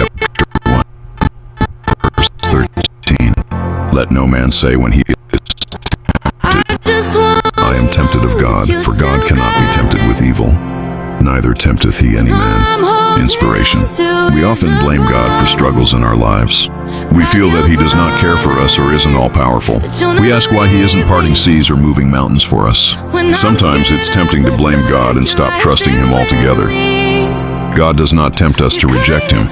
chapter 1, verse 13. Let no man say when he is I am tempted of God, for God cannot be tempted with evil, neither tempteth he any man. Inspiration. We often blame God for struggles in our lives. We feel that he does not care for us or isn't all-powerful. We ask why he isn't parting seas or moving mountains for us. Sometimes it's tempting to blame God and stop trusting him altogether. God does not tempt us to reject him.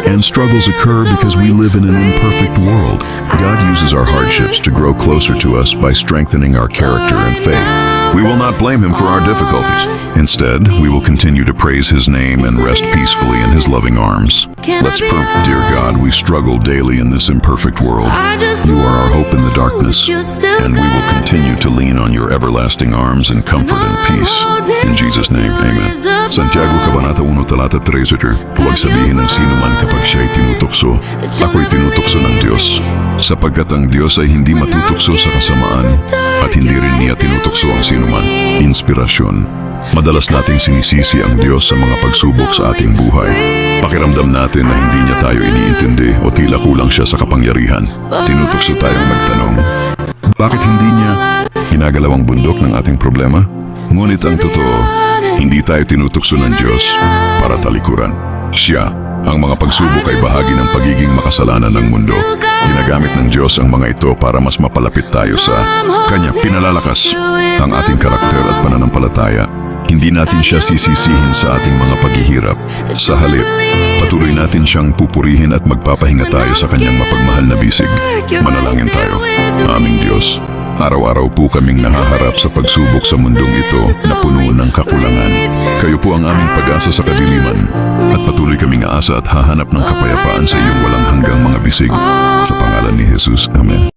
And struggles occur because we live in an imperfect world. God uses our hardships to grow closer to us by strengthening our character and faith. We will not blame him for our difficulties. Instead, we will continue to praise his name and rest peacefully in his loving arms. Let's pray. Dear God, we struggle daily in this imperfect world. You are our hope in the darkness, and we will continue to lean on your everlasting arms in comfort and peace. In Jesus' name, amen. Santiago Kabanata 1:13. Huwag sabihin ng sino man kapag siya'y tinutukso, ako'y tinutukso ng Diyos. Sapagkat ang Diyos ay hindi matutukso sa kasamaan, at hindi rin niya tinutukso ang sino man. Inspirasyon. Madalas nating sinisisi ang Diyos sa mga pagsubok sa ating buhay. Pakiramdam natin na hindi niya tayo iniintindi o tila kulang siya sa kapangyarihan. Tinutukso tayong magtanong, bakit hindi niya ginagalaw ang bundok ng ating problema? Ngunit ang totoo, hindi tayo tinutukso ng Diyos para talikuran. Siya, ang mga pagsubok ay bahagi ng pagiging makasalanan ng mundo. Ginagamit ng Diyos ang mga ito para mas mapalapit tayo sa Kanya. Pinalalakas ang ating karakter at pananampalataya. Hindi natin siya sisisihin sa ating mga paghihirap. Sa halip, patuloy natin siyang pupurihin at magpapahinga tayo sa Kanyang mapagmahal na bisig. Manalangin tayo. Aming Diyos, araw-araw po kaming nahaharap sa pagsubok sa mundong ito na puno ng kakulangan. Kayo po ang aming pag-asa sa kadiliman, at patuloy kaming aasa at hahanap ng kapayapaan sa iyong walang hanggang mga bisig. Sa pangalan ni Jesus, Amen.